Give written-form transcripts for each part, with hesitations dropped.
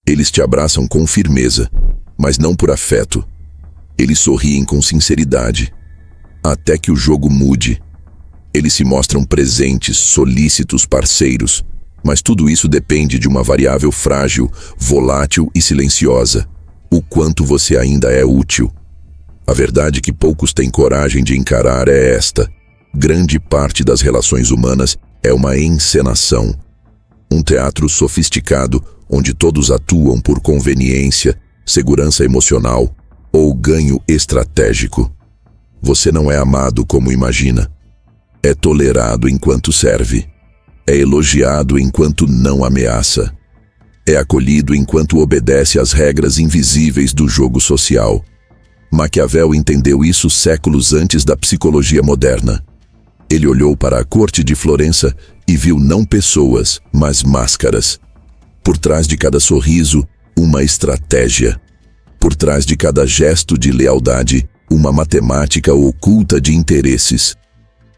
Eles te abraçam com firmeza, mas não por afeto. Eles sorriem com sinceridade, até que o jogo mude. Eles se mostram presentes, solícitos, parceiros, mas tudo isso depende de uma variável frágil, volátil e silenciosa: o quanto você ainda é útil. A verdade que poucos têm coragem de encarar é esta: grande parte das relações humanas é uma encenação. Um teatro sofisticado onde todos atuam por conveniência, segurança emocional ou ganho estratégico. Você não é amado como imagina. É tolerado enquanto serve. É elogiado enquanto não ameaça. É acolhido enquanto obedece às regras invisíveis do jogo social. Maquiavel entendeu isso séculos antes da psicologia moderna. Ele olhou para a corte de Florença e viu não pessoas, mas máscaras. Por trás de cada sorriso, uma estratégia. Por trás de cada gesto de lealdade, uma matemática oculta de interesses.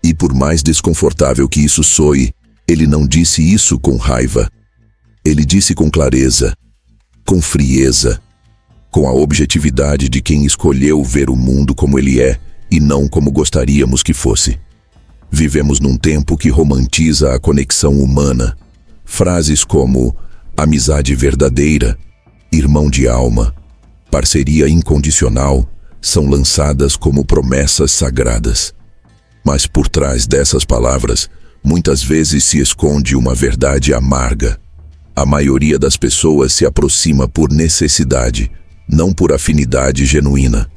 E por mais desconfortável que isso soe, ele não disse isso com raiva. Ele disse com clareza, com frieza, com a objetividade de quem escolheu ver o mundo como ele é e não como gostaríamos que fosse. Vivemos num tempo que romantiza a conexão humana. Frases como amizade verdadeira, irmão de alma, parceria incondicional são lançadas como promessas sagradas. Mas por trás dessas palavras, muitas vezes se esconde uma verdade amarga. A maioria das pessoas se aproxima por necessidade, não por afinidade genuína.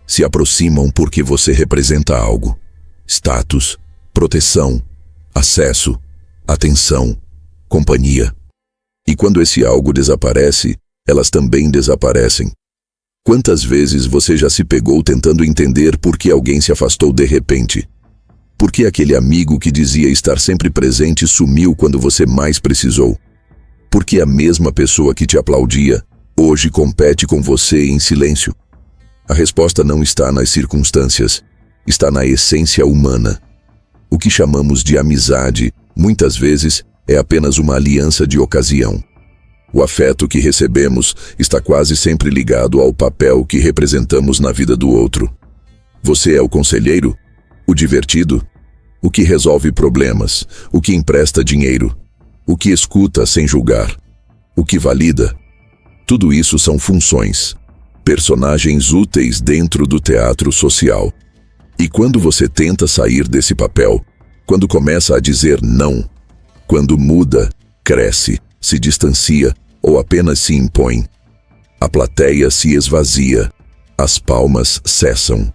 Se aproximam porque você representa algo: status, proteção, acesso, atenção, companhia. E quando esse algo desaparece, elas também desaparecem. Quantas vezes você já se pegou tentando entender por que alguém se afastou de repente? Por que aquele amigo que dizia estar sempre presente sumiu quando você mais precisou? Por que a mesma pessoa que te aplaudia hoje compete com você em silêncio? A resposta não está nas circunstâncias, está na essência humana. O que chamamos de amizade, muitas vezes, é apenas uma aliança de ocasião. O afeto que recebemos está quase sempre ligado ao papel que representamos na vida do outro. Você é o conselheiro, o divertido, o que resolve problemas, o que empresta dinheiro, o que escuta sem julgar, o que valida. Tudo isso são funções, personagens úteis dentro do teatro social. E quando você tenta sair desse papel, quando começa a dizer não, quando muda, cresce, se distancia ou apenas se impõe, a plateia se esvazia, as palmas cessam.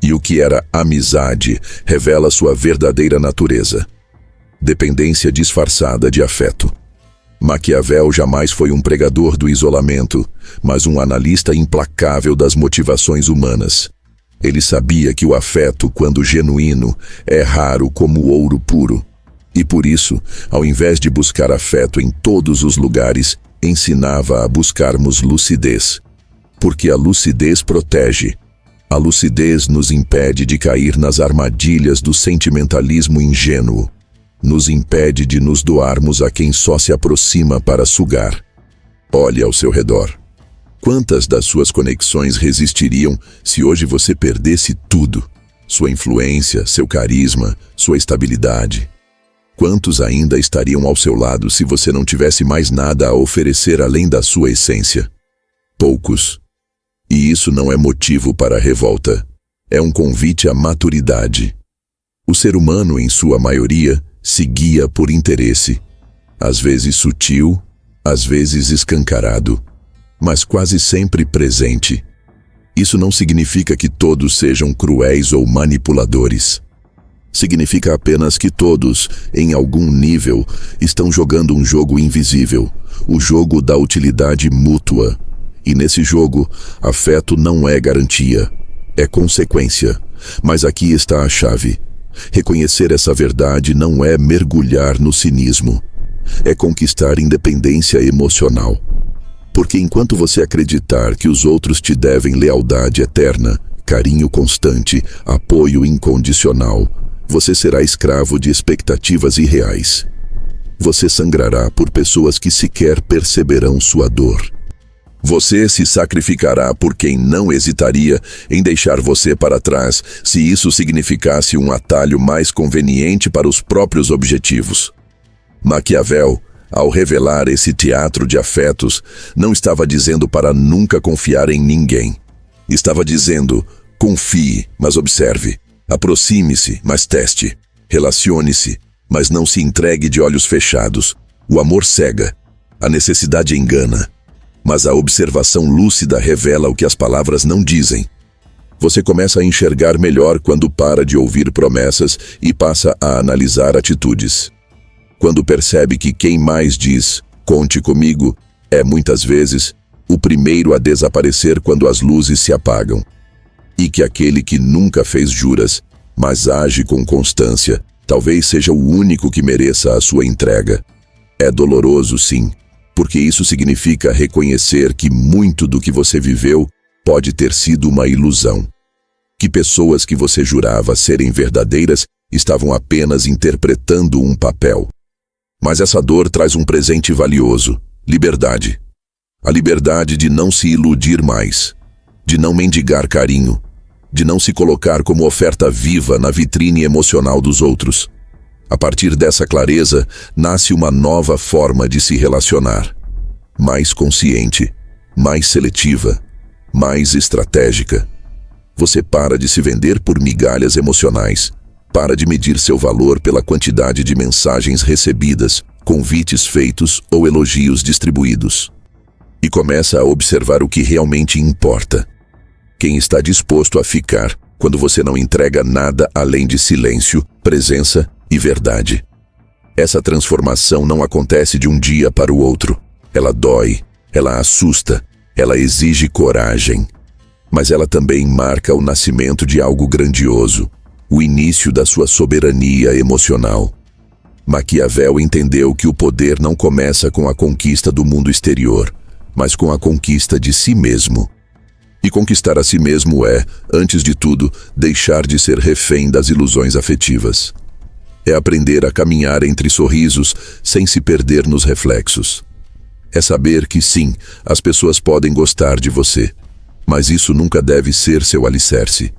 E o que era amizade revela sua verdadeira natureza: dependência disfarçada de afeto. Maquiavel jamais foi um pregador do isolamento, mas um analista implacável das motivações humanas. Ele sabia que o afeto, quando genuíno, é raro como o ouro puro. E por isso, ao invés de buscar afeto em todos os lugares, ensinava a buscarmos lucidez. Porque a lucidez protege. A lucidez nos impede de cair nas armadilhas do sentimentalismo ingênuo. Nos impede de nos doarmos a quem só se aproxima para sugar. Olhe ao seu redor. Quantas das suas conexões resistiriam se hoje você perdesse tudo? Sua influência, seu carisma, sua estabilidade. Quantos ainda estariam ao seu lado se você não tivesse mais nada a oferecer além da sua essência? Poucos. E isso não é motivo para a revolta. É um convite à maturidade. O ser humano, em sua maioria, se guia por interesse. Às vezes sutil, às vezes escancarado, mas quase sempre presente. Isso não significa que todos sejam cruéis ou manipuladores. Significa apenas que todos, em algum nível, estão jogando um jogo invisível, o jogo da utilidade mútua. E nesse jogo, afeto não é garantia, é consequência. Mas aqui está a chave. Reconhecer essa verdade não é mergulhar no cinismo, é conquistar independência emocional. Porque enquanto você acreditar que os outros te devem lealdade eterna, carinho constante, apoio incondicional, você será escravo de expectativas irreais. Você sangrará por pessoas que sequer perceberão sua dor. Você se sacrificará por quem não hesitaria em deixar você para trás se isso significasse um atalho mais conveniente para os próprios objetivos. Maquiavel, ao revelar esse teatro de afetos, não estava dizendo para nunca confiar em ninguém. Estava dizendo: confie, mas observe. Aproxime-se, mas teste. Relacione-se, mas não se entregue de olhos fechados. O amor cega, a necessidade engana. Mas a observação lúcida revela o que as palavras não dizem. Você começa a enxergar melhor quando para de ouvir promessas e passa a analisar atitudes. Quando percebe que quem mais diz, conte comigo, é muitas vezes o primeiro a desaparecer quando as luzes se apagam. E que aquele que nunca fez juras, mas age com constância, talvez seja o único que mereça a sua entrega. É doloroso, sim, porque isso significa reconhecer que muito do que você viveu pode ter sido uma ilusão. Que pessoas que você jurava serem verdadeiras estavam apenas interpretando um papel. Mas essa dor traz um presente valioso: liberdade. A liberdade de não se iludir mais, de não mendigar carinho, de não se colocar como oferta viva na vitrine emocional dos outros. A partir dessa clareza, nasce uma nova forma de se relacionar. Mais consciente, mais seletiva, mais estratégica. Você para de se vender por migalhas emocionais. Para de medir seu valor pela quantidade de mensagens recebidas, convites feitos ou elogios distribuídos. E começa a observar o que realmente importa. Quem está disposto a ficar quando você não entrega nada além de silêncio, presença e verdade. Essa transformação não acontece de um dia para o outro. Ela dói, ela assusta, ela exige coragem. Mas ela também marca o nascimento de algo grandioso, o início da sua soberania emocional. Maquiavel entendeu que o poder não começa com a conquista do mundo exterior, mas com a conquista de si mesmo. E conquistar a si mesmo é, antes de tudo, deixar de ser refém das ilusões afetivas. É aprender a caminhar entre sorrisos sem se perder nos reflexos. É saber que sim, as pessoas podem gostar de você, mas isso nunca deve ser seu alicerce,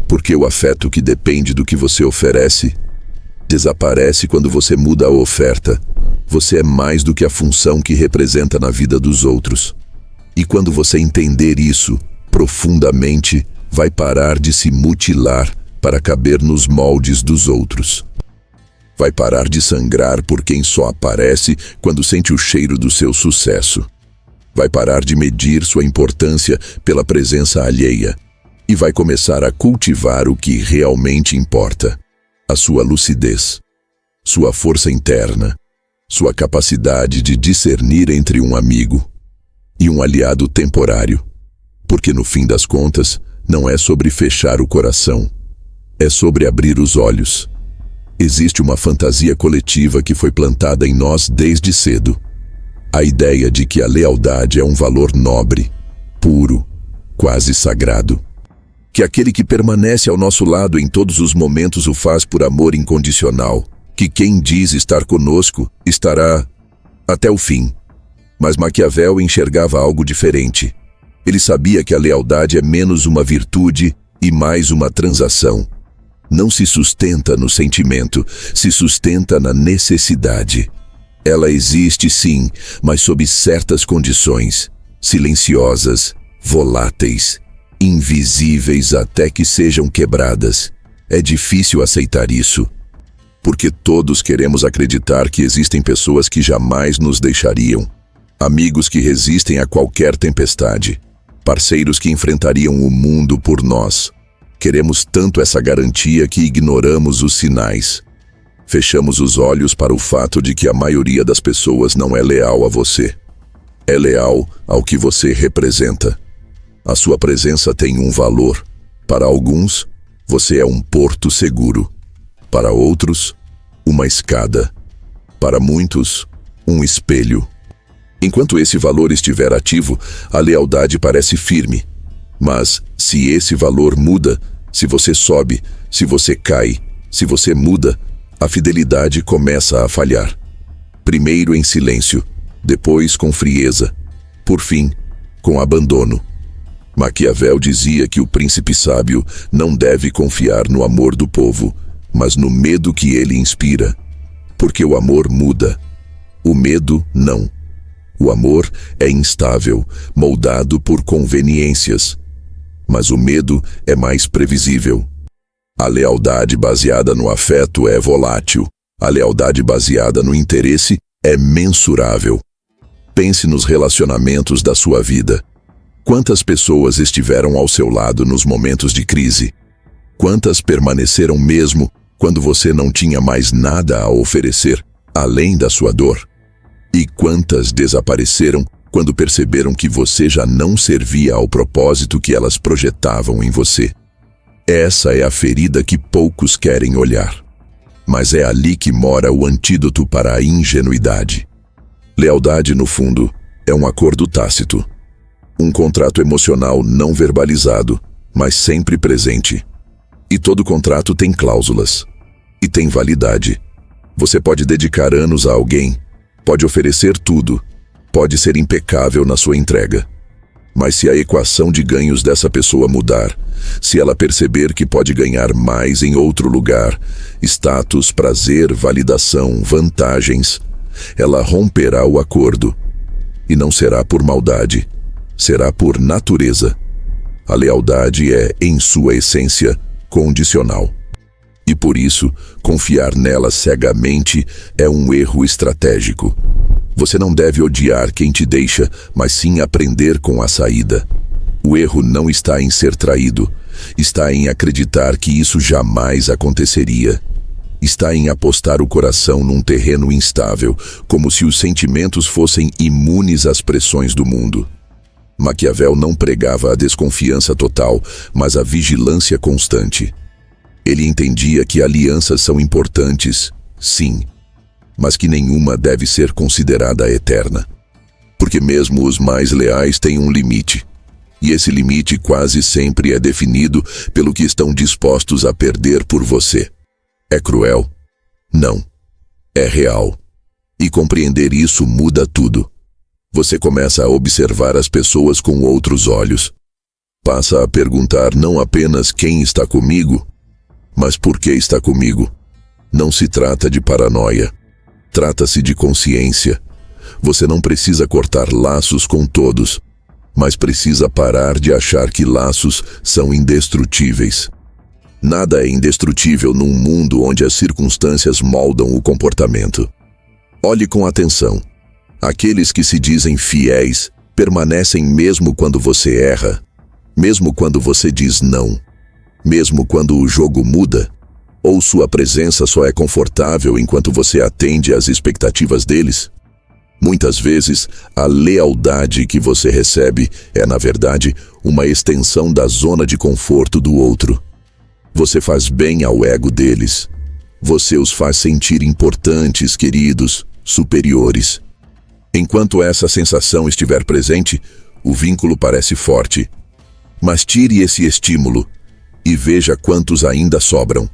porque o afeto que depende do que você oferece desaparece quando você muda a oferta. Você é mais do que a função que representa na vida dos outros. E quando você entender isso profundamente, vai parar de se mutilar para caber nos moldes dos outros. Vai parar de sangrar por quem só aparece quando sente o cheiro do seu sucesso. Vai parar de medir sua importância pela presença alheia. E vai começar a cultivar o que realmente importa: a sua lucidez, sua força interna, sua capacidade de discernir entre um amigo e um aliado temporário. Porque no fim das contas, não é sobre fechar o coração, é sobre abrir os olhos. Existe uma fantasia coletiva que foi plantada em nós desde cedo. A ideia de que a lealdade é um valor nobre, puro, quase sagrado. Que aquele que permanece ao nosso lado em todos os momentos o faz por amor incondicional. Que quem diz estar conosco estará até o fim. Mas Maquiavel enxergava algo diferente. Ele sabia que a lealdade é menos uma virtude e mais uma transação. Não se sustenta no sentimento, se sustenta na necessidade. Ela existe sim, mas sob certas condições, silenciosas, voláteis, invisíveis até que sejam quebradas. É difícil aceitar isso, porque todos queremos acreditar que existem pessoas que jamais nos deixariam, amigos que resistem a qualquer tempestade, parceiros que enfrentariam o mundo por nós. Queremos tanto essa garantia que ignoramos os sinais. Fechamos os olhos para o fato de que a maioria das pessoas não é leal a você. É leal ao que você representa. A sua presença tem um valor. Para alguns, você é um porto seguro. Para outros, uma escada. Para muitos, um espelho. Enquanto esse valor estiver ativo, a lealdade parece firme. Mas, se esse valor muda, se você sobe, se você cai, se você muda, a fidelidade começa a falhar. primeiro em silêncio, depois com frieza, por fim, com abandono. Maquiavel dizia que o príncipe sábio não deve confiar no amor do povo, mas no medo que ele inspira. Porque o amor muda, o medo não. O amor é instável, moldado por conveniências, mas o medo é mais previsível. A lealdade baseada no afeto é volátil, a lealdade baseada no interesse é mensurável. Pense nos relacionamentos da sua vida. Quantas pessoas estiveram ao seu lado nos momentos de crise? Quantas permaneceram mesmo quando você não tinha mais nada a oferecer, além da sua dor? E quantas desapareceram quando perceberam que você já não servia ao propósito que elas projetavam em você? Essa é a ferida que poucos querem olhar. Mas é ali que mora o antídoto para a ingenuidade. Lealdade, no fundo, é um acordo tácito. Um contrato emocional não verbalizado, mas sempre presente. E todo contrato tem cláusulas. E tem validade. Você pode dedicar anos a alguém, pode oferecer tudo, pode ser impecável na sua entrega. Mas se a equação de ganhos dessa pessoa mudar, se ela perceber que pode ganhar mais em outro lugar, status, prazer, validação, vantagens, ela romperá o acordo. E não será por maldade, será por natureza. A lealdade é, em sua essência, condicional. E por isso, confiar nela cegamente é um erro estratégico. Você não deve odiar quem te deixa, mas sim aprender com a saída. O erro não está em ser traído, está em acreditar que isso jamais aconteceria. Está em apostar o coração num terreno instável, como se os sentimentos fossem imunes às pressões do mundo. Maquiavel não pregava a desconfiança total, mas a vigilância constante. Ele entendia que alianças são importantes, sim, mas que nenhuma deve ser considerada eterna. Porque mesmo os mais leais têm um limite, e esse limite quase sempre é definido pelo que estão dispostos a perder por você. É cruel? Não. É real. E compreender isso muda tudo. Você começa a observar as pessoas com outros olhos. Passa a perguntar não apenas quem está comigo, mas por que está comigo. Não se trata de paranoia. Trata-se de consciência. Você não precisa cortar laços com todos, mas precisa parar de achar que laços são indestrutíveis. Nada é indestrutível num mundo onde as circunstâncias moldam o comportamento. Olhe com atenção. Aqueles que se dizem fiéis permanecem mesmo quando você erra, mesmo quando você diz não, mesmo quando o jogo muda, ou sua presença só é confortável enquanto você atende às expectativas deles. Muitas vezes, a lealdade que você recebe é, na verdade, uma extensão da zona de conforto do outro. Você faz bem ao ego deles. Você os faz sentir importantes, queridos, superiores. Enquanto essa sensação estiver presente, o vínculo parece forte. Mas tire esse estímulo e veja quantos ainda sobram.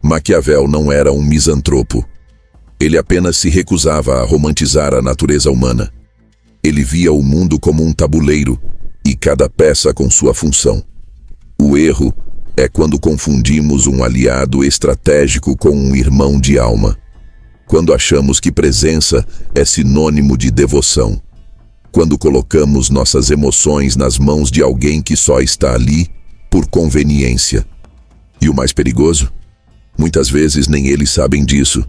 Maquiavel não era um misantropo. Ele apenas se recusava a romantizar a natureza humana. Ele via o mundo como um tabuleiro, e cada peça com sua função. O erro é quando confundimos um aliado estratégico com um irmão de alma. Quando achamos que presença é sinônimo de devoção. Quando colocamos nossas emoções nas mãos de alguém que só está ali por conveniência. E o mais perigoso? Muitas vezes nem eles sabem disso.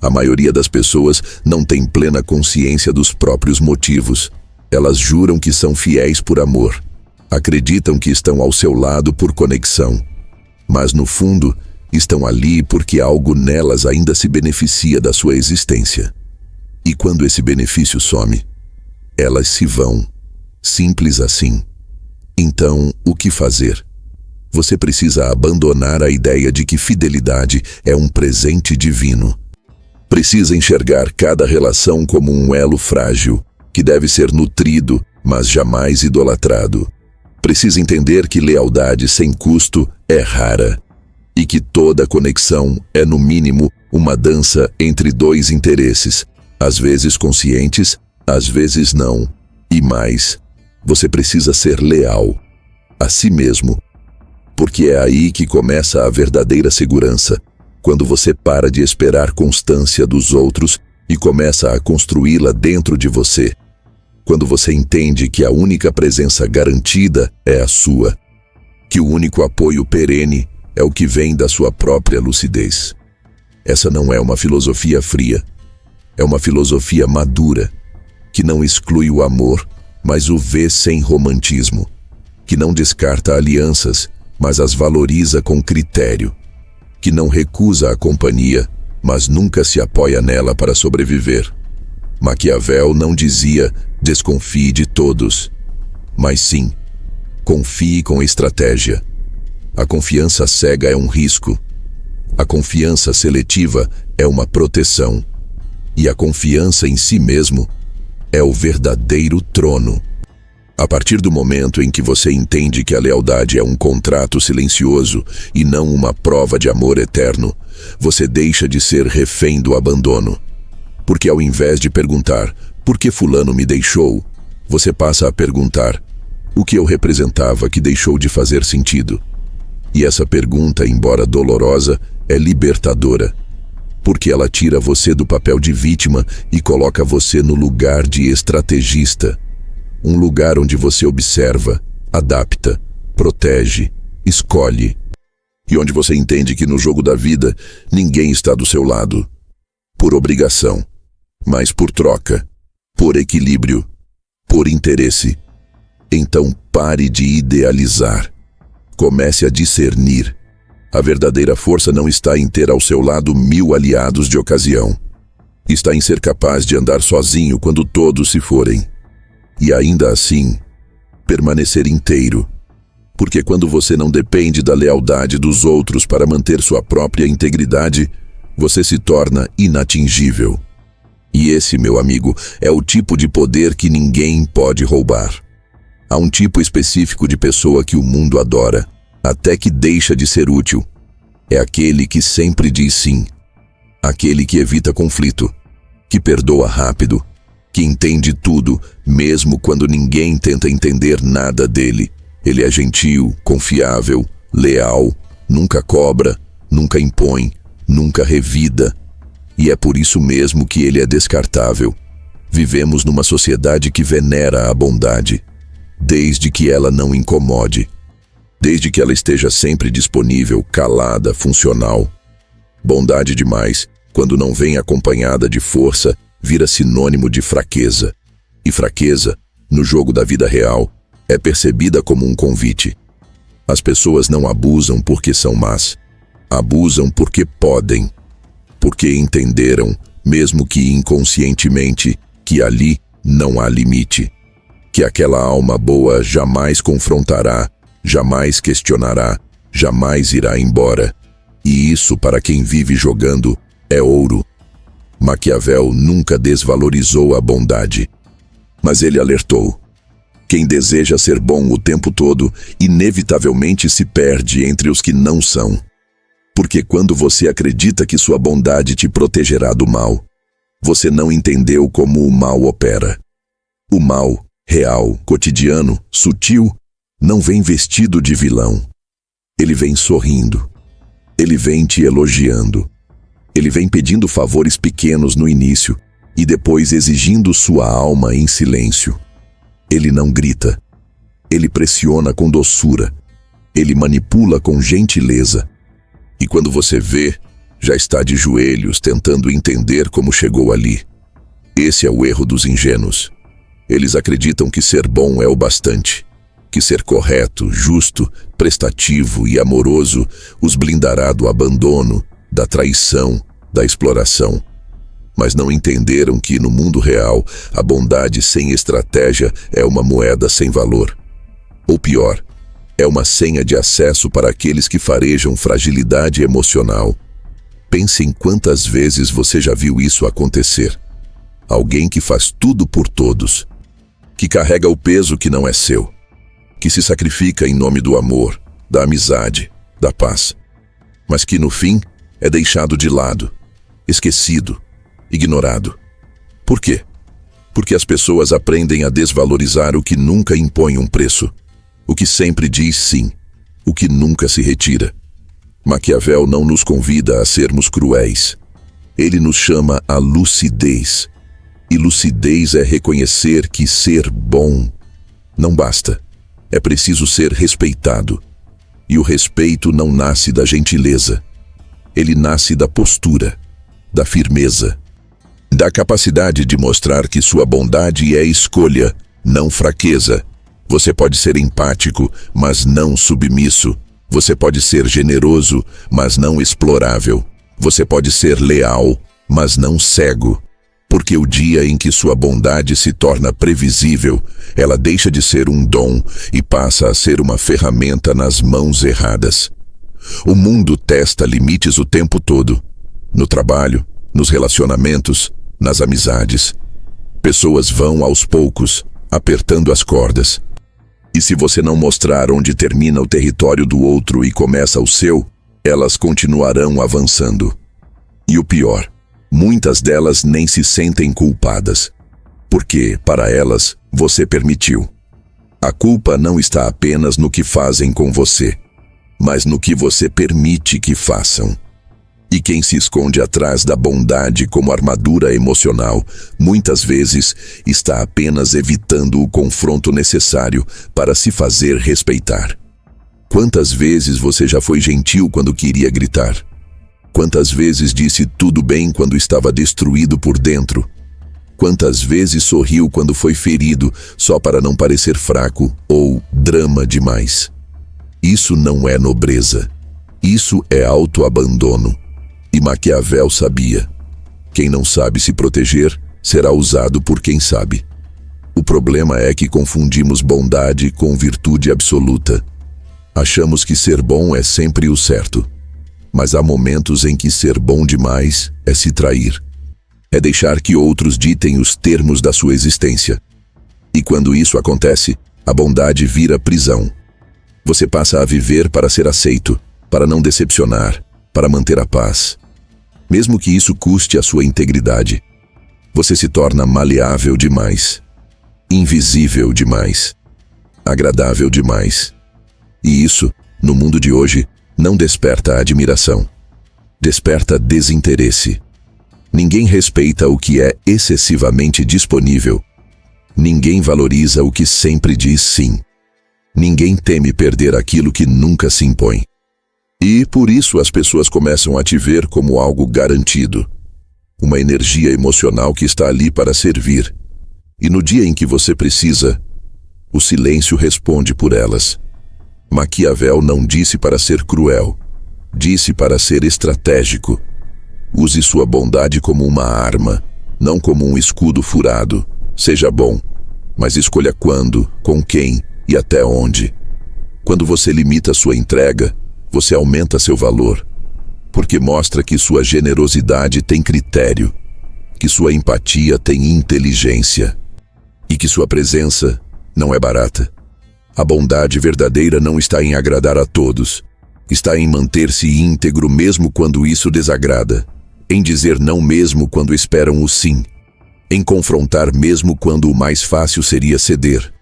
A maioria das pessoas não tem plena consciência dos próprios motivos. Elas juram que são fiéis por amor. Acreditam que estão ao seu lado por conexão. Mas no fundo, estão ali porque algo nelas ainda se beneficia da sua existência. E quando esse benefício some, elas se vão. Simples assim. Então, o que fazer? Você precisa abandonar a ideia de que fidelidade é um presente divino. Precisa enxergar cada relação como um elo frágil, que deve ser nutrido, mas jamais idolatrado. Precisa entender que lealdade sem custo é rara, e que toda conexão é, no mínimo, uma dança entre dois interesses, Às vezes conscientes, às vezes não. E mais, você precisa ser leal a si mesmo. Porque é aí que começa a verdadeira segurança, quando você para de esperar constância dos outros e começa a construí-la dentro de você. Quando você entende que a única presença garantida é a sua, que o único apoio perene é o que vem da sua própria lucidez. Essa não é uma filosofia fria, é uma filosofia madura, que não exclui o amor, mas o vê sem romantismo, que não descarta alianças, mas as valoriza com critério, que não recusa a companhia, mas nunca se apoia nela para sobreviver. Maquiavel não dizia, desconfie de todos, mas sim, confie com estratégia. A confiança cega é um risco. A confiança seletiva é uma proteção. E a confiança em si mesmo é o verdadeiro trono. A partir do momento em que você entende que a lealdade é um contrato silencioso e não uma prova de amor eterno, você deixa de ser refém do abandono. Porque ao invés de perguntar, por que fulano me deixou, você passa a perguntar, o que eu representava que deixou de fazer sentido? E essa pergunta, embora dolorosa, é libertadora, porque ela tira você do papel de vítima e coloca você no lugar de estrategista. Um lugar onde você observa, adapta, protege, escolhe. E onde você entende que no jogo da vida, ninguém está do seu lado. Por obrigação, mas por troca, por equilíbrio, por interesse. Então pare de idealizar. Comece a discernir. A verdadeira força não está em ter ao seu lado 1000 aliados de ocasião. Está em ser capaz de andar sozinho quando todos se forem. E ainda assim, permanecer inteiro. Porque quando você não depende da lealdade dos outros para manter sua própria integridade, você se torna inatingível. E esse, meu amigo, é o tipo de poder que ninguém pode roubar. Há um tipo específico de pessoa que o mundo adora, até que deixa de ser útil. É aquele que sempre diz sim. Aquele que evita conflito, que perdoa rápido, que entende tudo, mesmo quando ninguém tenta entender nada dele. Ele é gentil, confiável, leal, nunca cobra, nunca impõe, nunca revida. E é por isso mesmo que ele é descartável. Vivemos numa sociedade que venera a bondade, desde que ela não incomode, desde que ela esteja sempre disponível, calada, funcional. Bondade demais, quando não vem acompanhada de força, vira sinônimo de fraqueza. E fraqueza, no jogo da vida real, é percebida como um convite. As pessoas não abusam porque são más. Abusam porque podem. Porque entenderam, mesmo que inconscientemente, que ali não há limite. Que aquela alma boa jamais confrontará, jamais questionará, jamais irá embora. E isso, para quem vive jogando, é ouro. Maquiavel nunca desvalorizou a bondade. Mas ele alertou. Quem deseja ser bom o tempo todo, inevitavelmente se perde entre os que não são. Porque quando você acredita que sua bondade te protegerá do mal, você não entendeu como o mal opera. O mal, real, cotidiano, sutil, não vem vestido de vilão. Ele vem sorrindo. Ele vem te elogiando. Ele vem pedindo favores pequenos no início e depois exigindo sua alma em silêncio. Ele não grita. Ele pressiona com doçura. Ele manipula com gentileza. E quando você vê, já está de joelhos tentando entender como chegou ali. Esse é o erro dos ingênuos. Eles acreditam que ser bom é o bastante, que ser correto, justo, prestativo e amoroso os blindará do abandono, da traição, da exploração. Mas não entenderam que, no mundo real, a bondade sem estratégia é uma moeda sem valor. Ou pior, é uma senha de acesso para aqueles que farejam fragilidade emocional. Pense em quantas vezes você já viu isso acontecer. Alguém que faz tudo por todos, que carrega o peso que não é seu, que se sacrifica em nome do amor, da amizade, da paz, mas que no fim é deixado de lado, esquecido, ignorado. Por quê? Porque as pessoas aprendem a desvalorizar o que nunca impõe um preço, o que sempre diz sim, o que nunca se retira. Maquiavel não nos convida a sermos cruéis. Ele nos chama à lucidez. E lucidez é reconhecer que ser bom não basta. É preciso ser respeitado. E o respeito não nasce da gentileza. Ele nasce da postura, da firmeza, da capacidade de mostrar que sua bondade é escolha, não fraqueza. Você pode ser empático, mas não submisso. Você pode ser generoso, mas não explorável. Você pode ser leal, mas não cego. Porque o dia em que sua bondade se torna previsível, ela deixa de ser um dom e passa a ser uma ferramenta nas mãos erradas. O mundo testa limites o tempo todo. No trabalho, nos relacionamentos, nas amizades. Pessoas vão aos poucos, apertando as cordas. E se você não mostrar onde termina o território do outro e começa o seu, elas continuarão avançando. E o pior, muitas delas nem se sentem culpadas, porque, para elas, você permitiu. A culpa não está apenas no que fazem com você, mas no que você permite que façam. E quem se esconde atrás da bondade como armadura emocional, muitas vezes está apenas evitando o confronto necessário para se fazer respeitar. Quantas vezes você já foi gentil quando queria gritar? Quantas vezes disse tudo bem quando estava destruído por dentro? Quantas vezes sorriu quando foi ferido só para não parecer fraco ou drama demais? Isso não é nobreza. Isso é autoabandono. E Maquiavel sabia. Quem não sabe se proteger será usado por quem sabe. O problema é que confundimos bondade com virtude absoluta. Achamos que ser bom é sempre o certo. Mas há momentos em que ser bom demais é se trair. É deixar que outros ditem os termos da sua existência. E quando isso acontece, a bondade vira prisão. Você passa a viver para ser aceito, para não decepcionar, para manter a paz. Mesmo que isso custe a sua integridade. Você se torna maleável demais, invisível demais, agradável demais. E isso, no mundo de hoje, não desperta admiração. Desperta desinteresse. Ninguém respeita o que é excessivamente disponível. Ninguém valoriza o que sempre diz sim. Ninguém teme perder aquilo que nunca se impõe. E, por isso, as pessoas começam a te ver como algo garantido. Uma energia emocional que está ali para servir. E no dia em que você precisa, o silêncio responde por elas. Maquiavel não disse para ser cruel. Disse para ser estratégico. Use sua bondade como uma arma, não como um escudo furado. Seja bom, mas escolha quando, com quem e até onde. Quando você limita sua entrega, você aumenta seu valor, porque mostra que sua generosidade tem critério, que sua empatia tem inteligência e que sua presença não é barata. A bondade verdadeira não está em agradar a todos, está em manter-se íntegro mesmo quando isso desagrada, em dizer não mesmo quando esperam o sim, em confrontar mesmo quando o mais fácil seria ceder.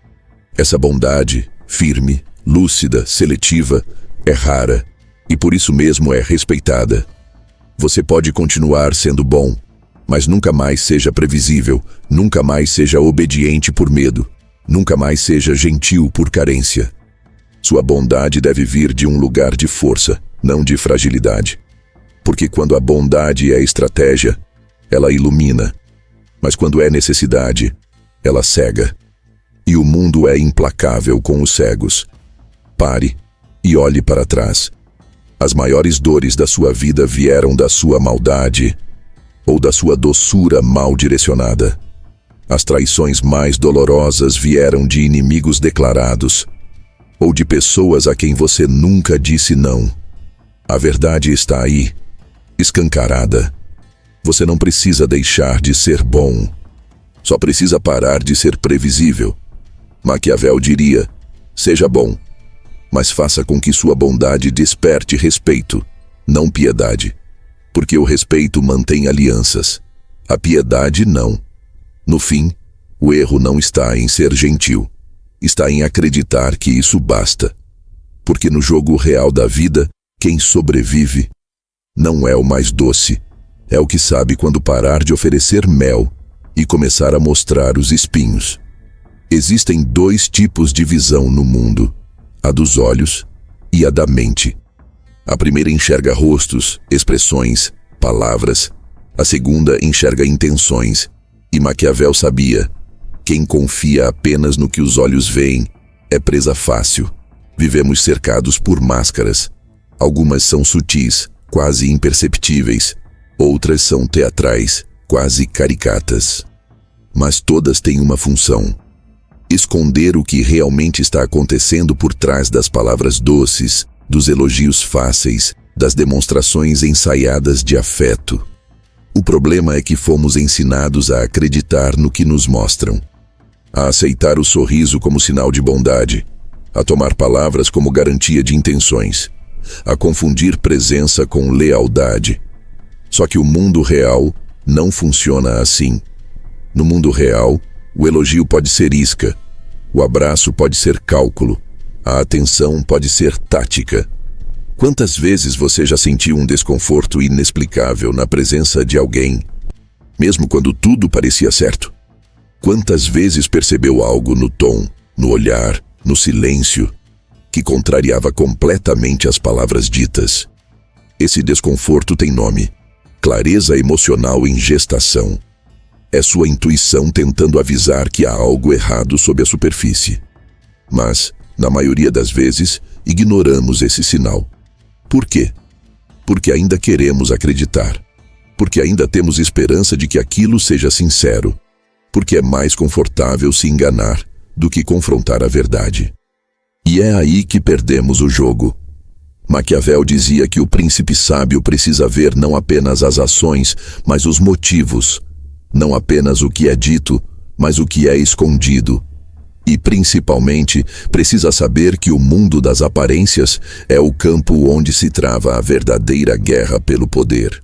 Essa bondade, firme, lúcida, seletiva, é rara e por isso mesmo é respeitada. Você pode continuar sendo bom, mas nunca mais seja previsível, nunca mais seja obediente por medo, nunca mais seja gentil por carência. Sua bondade deve vir de um lugar de força, não de fragilidade. Porque quando a bondade é estratégia, ela ilumina, mas quando é necessidade, ela cega. E o mundo é implacável com os cegos. Pare e olhe para trás. As maiores dores da sua vida vieram da sua maldade ou da sua doçura mal direcionada. As traições mais dolorosas vieram de inimigos declarados ou de pessoas a quem você nunca disse não. A verdade está aí, escancarada. Você não precisa deixar de ser bom. Só precisa parar de ser previsível. Maquiavel diria, seja bom, mas faça com que sua bondade desperte respeito, não piedade. Porque o respeito mantém alianças. A piedade não. No fim, o erro não está em ser gentil, está em acreditar que isso basta. Porque no jogo real da vida, quem sobrevive não é o mais doce, é o que sabe quando parar de oferecer mel e começar a mostrar os espinhos. Existem dois tipos de visão no mundo, a dos olhos e a da mente. A primeira enxerga rostos, expressões, palavras. A segunda enxerga intenções. E Maquiavel sabia: quem confia apenas no que os olhos veem é presa fácil. Vivemos cercados por máscaras. Algumas são sutis, quase imperceptíveis. Outras são teatrais, quase caricatas. Mas todas têm uma função: esconder o que realmente está acontecendo por trás das palavras doces, dos elogios fáceis, das demonstrações ensaiadas de afeto. O problema é que fomos ensinados a acreditar no que nos mostram, a aceitar o sorriso como sinal de bondade, a tomar palavras como garantia de intenções, a confundir presença com lealdade. Só que o mundo real não funciona assim. No mundo real, o elogio pode ser isca, o abraço pode ser cálculo, a atenção pode ser tática. Quantas vezes você já sentiu um desconforto inexplicável na presença de alguém, mesmo quando tudo parecia certo? Quantas vezes percebeu algo no tom, no olhar, no silêncio, que contrariava completamente as palavras ditas? Esse desconforto tem nome: clareza emocional em gestação. É sua intuição tentando avisar que há algo errado sob a superfície. Mas, na maioria das vezes, ignoramos esse sinal. Por quê? Porque ainda queremos acreditar. Porque ainda temos esperança de que aquilo seja sincero. Porque é mais confortável se enganar do que confrontar a verdade. E é aí que perdemos o jogo. Maquiavel dizia que o príncipe sábio precisa ver não apenas as ações, mas os motivos. Não apenas o que é dito, mas o que é escondido. E, principalmente, precisa saber que o mundo das aparências é o campo onde se trava a verdadeira guerra pelo poder.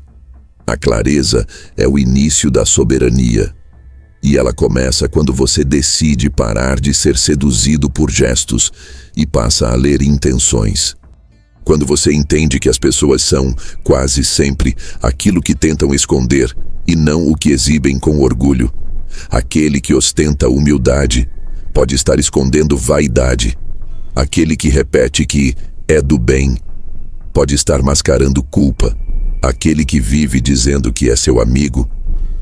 A clareza é o início da soberania. E ela começa quando você decide parar de ser seduzido por gestos e passa a ler intenções. Quando você entende que as pessoas são, quase sempre, aquilo que tentam esconder e não o que exibem com orgulho. Aquele que ostenta humildade pode estar escondendo vaidade. Aquele que repete que é do bem pode estar mascarando culpa. Aquele que vive dizendo que é seu amigo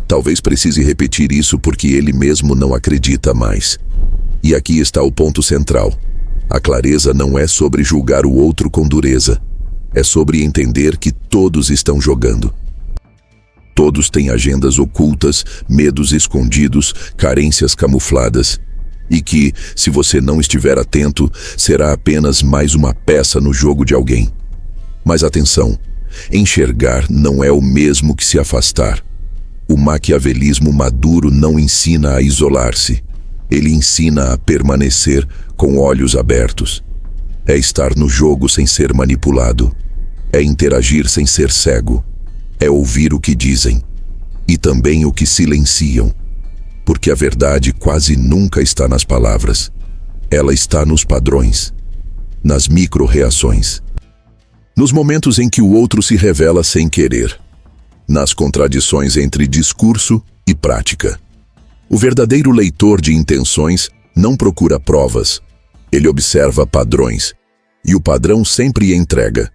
talvez precise repetir isso porque ele mesmo não acredita mais. E aqui está o ponto central. A clareza não é sobre julgar o outro com dureza. É sobre entender que todos estão jogando. Todos têm agendas ocultas, medos escondidos, carências camufladas. E que, se você não estiver atento, será apenas mais uma peça no jogo de alguém. Mas atenção, enxergar não é o mesmo que se afastar. O maquiavelismo maduro não ensina a isolar-se. Ele ensina a permanecer com olhos abertos. É estar no jogo sem ser manipulado. É interagir sem ser cego. É ouvir o que dizem e também o que silenciam. Porque a verdade quase nunca está nas palavras. Ela está nos padrões, nas micro-reações. Nos momentos em que o outro se revela sem querer. Nas contradições entre discurso e prática. O verdadeiro leitor de intenções não procura provas. Ele observa padrões. E o padrão sempre entrega.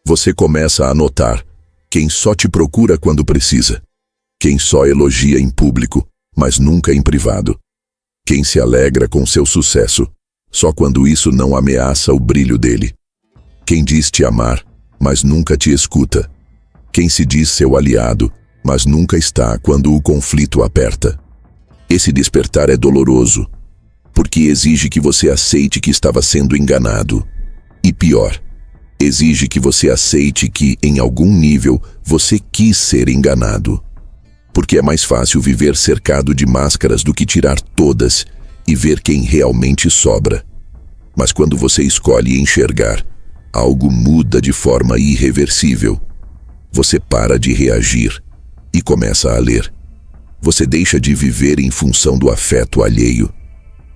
Você começa a notar quem só te procura quando precisa. Quem só elogia em público, mas nunca em privado. Quem se alegra com seu sucesso, só quando isso não ameaça o brilho dele. Quem diz te amar, mas nunca te escuta. Quem se diz seu aliado, mas nunca está quando o conflito aperta. Esse despertar é doloroso, porque exige que você aceite que estava sendo enganado. E pior, exige que você aceite que, em algum nível, você quis ser enganado. Porque é mais fácil viver cercado de máscaras do que tirar todas e ver quem realmente sobra. Mas quando você escolhe enxergar, algo muda de forma irreversível. Você para de reagir e começa a ler. Você deixa de viver em função do afeto alheio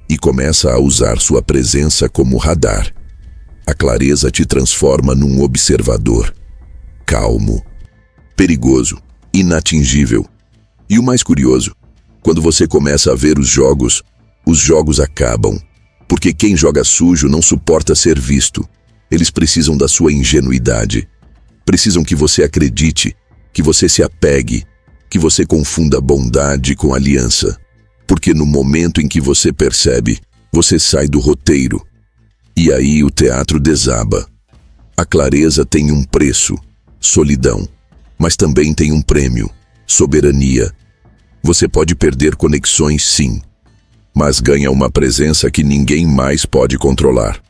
e começa a usar sua presença como radar. A clareza te transforma num observador, calmo, perigoso, inatingível. E o mais curioso, quando você começa a ver os jogos acabam, porque quem joga sujo não suporta ser visto. Eles precisam da sua ingenuidade. Precisam que você acredite, que você se apegue, que você confunda bondade com aliança. Porque no momento em que você percebe, você sai do roteiro. E aí o teatro desaba. A clareza tem um preço, solidão, mas também tem um prêmio, soberania. Você pode perder conexões, sim, mas ganha uma presença que ninguém mais pode controlar.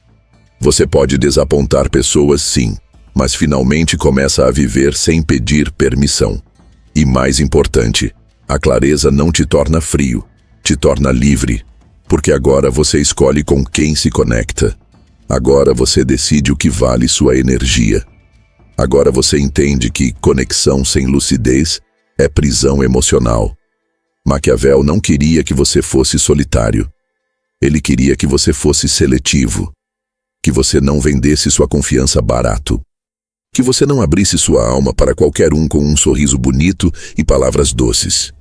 Você pode desapontar pessoas, sim, mas finalmente começa a viver sem pedir permissão. E mais importante, a clareza não te torna frio, te torna livre, porque agora você escolhe com quem se conecta. Agora você decide o que vale sua energia. Agora você entende que conexão sem lucidez é prisão emocional. Maquiavel não queria que você fosse solitário. Ele queria que você fosse seletivo. Que você não vendesse sua confiança barato. Que você não abrisse sua alma para qualquer um com um sorriso bonito e palavras doces.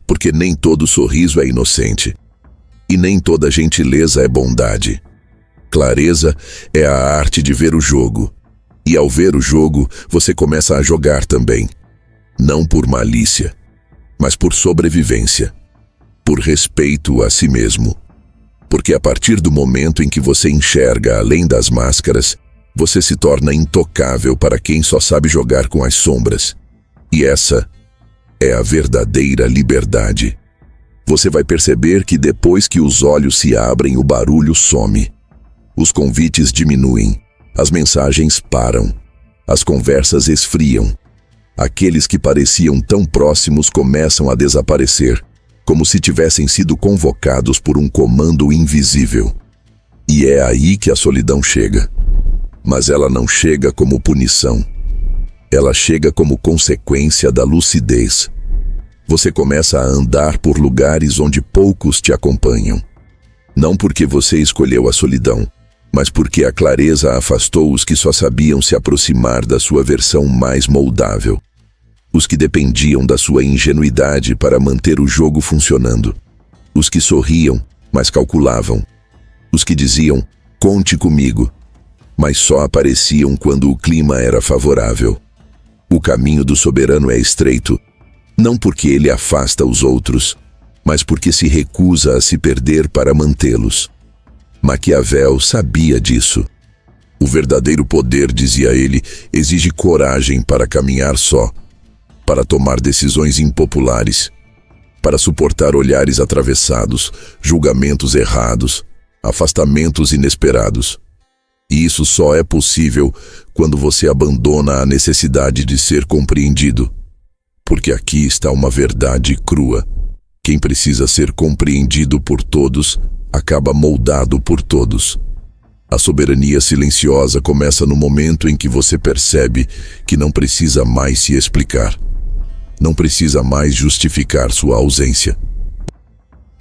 Porque nem todo sorriso é inocente. E nem toda gentileza é bondade. Clareza é a arte de ver o jogo. E ao ver o jogo, você começa a jogar também. Não por malícia, mas por sobrevivência. Por respeito a si mesmo. Porque a partir do momento em que você enxerga além das máscaras, você se torna intocável para quem só sabe jogar com as sombras. E essa é a verdadeira liberdade. Você vai perceber que depois que os olhos se abrem, o barulho some. Os convites diminuem, as mensagens param, as conversas esfriam. Aqueles que pareciam tão próximos começam a desaparecer, como se tivessem sido convocados por um comando invisível. E é aí que a solidão chega. Mas ela não chega como punição. Ela chega como consequência da lucidez. Você começa a andar por lugares onde poucos te acompanham. Não porque você escolheu a solidão, mas porque a clareza afastou os que só sabiam se aproximar da sua versão mais moldável. Os que dependiam da sua ingenuidade para manter o jogo funcionando. Os que sorriam, mas calculavam. Os que diziam, conte comigo, mas só apareciam quando o clima era favorável. O caminho do soberano é estreito, não porque ele afasta os outros, mas porque se recusa a se perder para mantê-los. Maquiavel sabia disso. O verdadeiro poder, dizia ele, exige coragem para caminhar só, para tomar decisões impopulares, para suportar olhares atravessados, julgamentos errados, afastamentos inesperados. E isso só é possível quando você abandona a necessidade de ser compreendido. Porque aqui está uma verdade crua. Quem precisa ser compreendido por todos, acaba moldado por todos. A soberania silenciosa começa no momento em que você percebe que não precisa mais se explicar. Não precisa mais justificar sua ausência.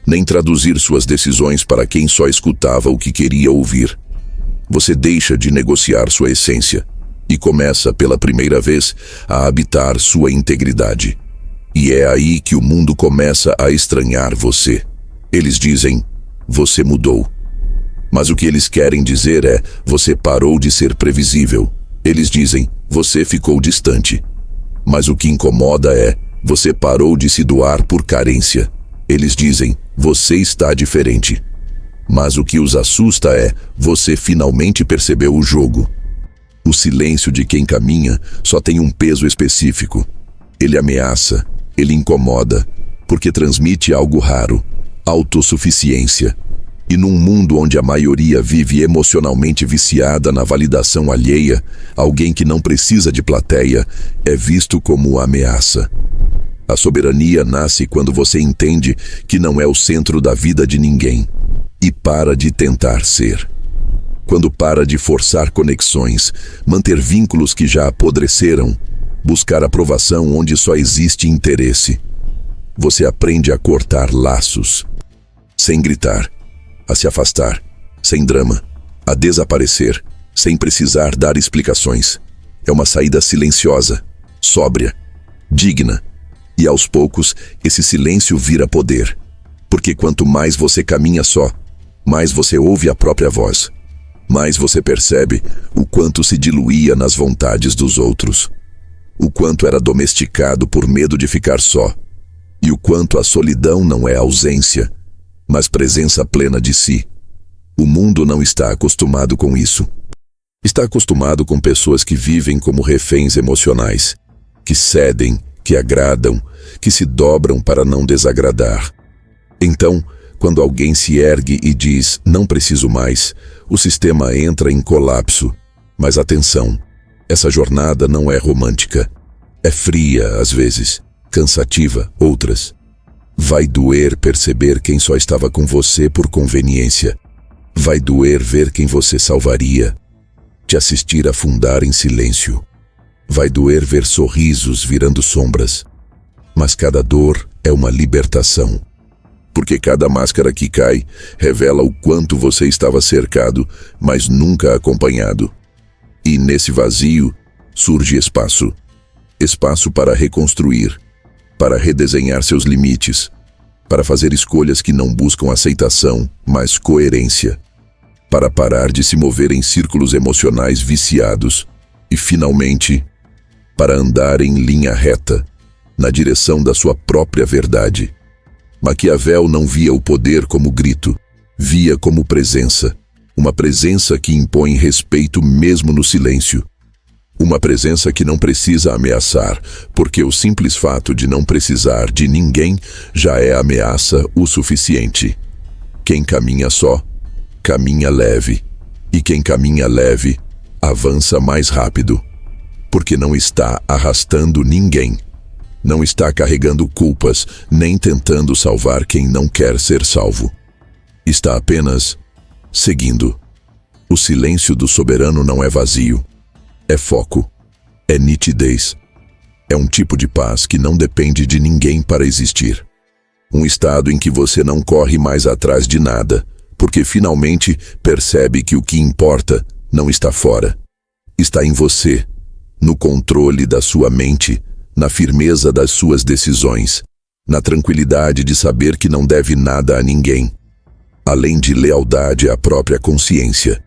Nem traduzir suas decisões para quem só escutava o que queria ouvir. Você deixa de negociar sua essência e começa, pela primeira vez, a habitar sua integridade. E é aí que o mundo começa a estranhar você. Eles dizem, você mudou. Mas o que eles querem dizer é, você parou de ser previsível. Eles dizem, você ficou distante. Mas o que incomoda é, você parou de se doar por carência. Eles dizem, você está diferente. Mas o que os assusta é, você finalmente percebeu o jogo. O silêncio de quem caminha só tem um peso específico. Ele ameaça, ele incomoda, porque transmite algo raro, autossuficiência. E num mundo onde a maioria vive emocionalmente viciada na validação alheia, alguém que não precisa de plateia é visto como ameaça. A soberania nasce quando você entende que não é o centro da vida de ninguém e para de tentar ser. Quando para de forçar conexões, manter vínculos que já apodreceram, buscar aprovação onde só existe interesse. você aprende a cortar laços, sem gritar, a se afastar, sem drama, a desaparecer, sem precisar dar explicações. É uma saída silenciosa, sóbria, digna. E aos poucos, esse silêncio vira poder. Porque quanto mais você caminha só, mais você ouve a própria voz. Mais você percebe o quanto se diluía nas vontades dos outros. O quanto era domesticado por medo de ficar só. E o quanto a solidão não é ausência, mas presença plena de si. O mundo não está acostumado com isso. Está acostumado com pessoas que vivem como reféns emocionais, que cedem, que agradam, que se dobram para não desagradar. Então, quando alguém se ergue e diz, não preciso mais, o sistema entra em colapso. Mas atenção, essa jornada não é romântica. É fria, às vezes, cansativa, outras. Vai doer perceber quem só estava com você por conveniência. Vai doer ver quem você salvaria, te assistir afundar em silêncio. Vai doer ver sorrisos virando sombras. Mas cada dor é uma libertação. Porque cada máscara que cai revela o quanto você estava cercado, mas nunca acompanhado. E nesse vazio surge espaço. Espaço para reconstruir, para redesenhar seus limites, para fazer escolhas que não buscam aceitação, mas coerência. Para parar de se mover em círculos emocionais viciados e, finalmente, para andar em linha reta, na direção da sua própria verdade. Maquiavel não via o poder como grito, via como presença, uma presença que impõe respeito mesmo no silêncio. Uma presença que não precisa ameaçar, porque o simples fato de não precisar de ninguém já é ameaça o suficiente. Quem caminha só, caminha leve, e quem caminha leve, avança mais rápido, porque não está arrastando ninguém, não está carregando culpas, nem tentando salvar quem não quer ser salvo. Está apenas seguindo. O silêncio do soberano não é vazio, é foco, é nitidez. É um tipo de paz que não depende de ninguém para existir. Um estado em que você não corre mais atrás de nada, porque finalmente percebe que o que importa não está fora. Está em você, no controle da sua mente, na firmeza das suas decisões, na tranquilidade de saber que não deve nada a ninguém, além de lealdade à própria consciência.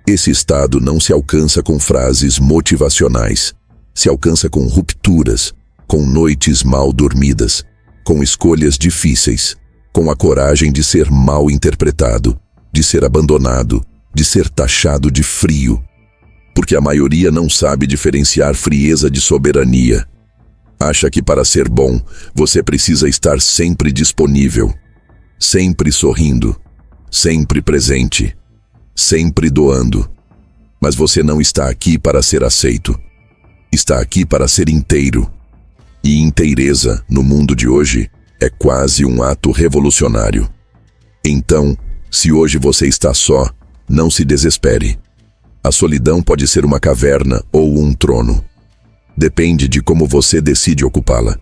Esse estado não se alcança com frases motivacionais, se alcança com rupturas, com noites mal dormidas, com escolhas difíceis, com a coragem de ser mal interpretado, de ser abandonado, de ser taxado de frio. Porque a maioria não sabe diferenciar frieza de soberania. Acha que para ser bom, você precisa estar sempre disponível, sempre sorrindo, sempre presente, sempre doando. Mas você não está aqui para ser aceito. Está aqui para ser inteiro. E inteireza, no mundo de hoje, é quase um ato revolucionário. Então, se hoje você está só, não se desespere. A solidão pode ser uma caverna ou um trono. Depende de como você decide ocupá-la.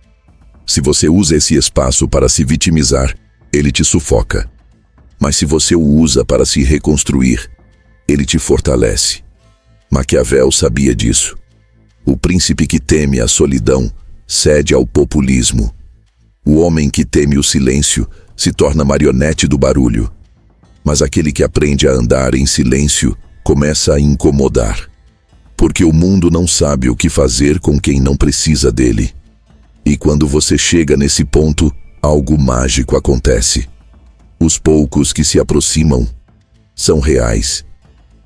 Se você usa esse espaço para se vitimizar, ele te sufoca. Mas se você o usa para se reconstruir, ele te fortalece. Maquiavel sabia disso. O príncipe que teme a solidão cede ao populismo. O homem que teme o silêncio se torna marionete do barulho. Mas aquele que aprende a andar em silêncio começa a incomodar. Porque o mundo não sabe o que fazer com quem não precisa dele. E quando você chega nesse ponto, algo mágico acontece. Os poucos que se aproximam são reais.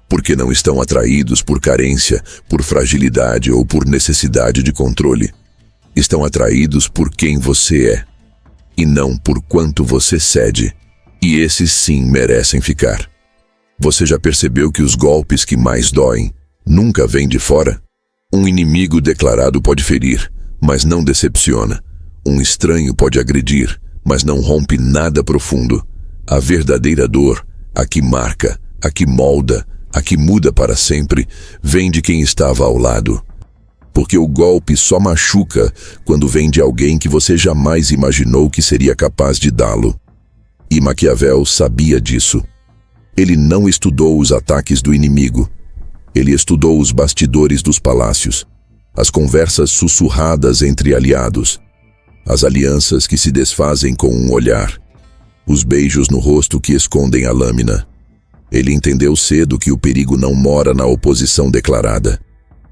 Porque não estão atraídos por carência, por fragilidade ou por necessidade de controle. Estão atraídos por quem você é, e não por quanto você cede. E esses sim merecem ficar. Você já percebeu que os golpes que mais doem nunca vêm de fora? Um inimigo declarado pode ferir, mas não decepciona. Um estranho pode agredir, mas não rompe nada profundo. A verdadeira dor, a que marca, a que molda, a que muda para sempre, vem de quem estava ao lado. Porque o golpe só machuca quando vem de alguém que você jamais imaginou que seria capaz de dá-lo. E Maquiavel sabia disso. Ele não estudou os ataques do inimigo. Ele estudou os bastidores dos palácios, as conversas sussurradas entre aliados, as alianças que se desfazem com um olhar, os beijos no rosto que escondem a lâmina. Ele entendeu cedo que o perigo não mora na oposição declarada,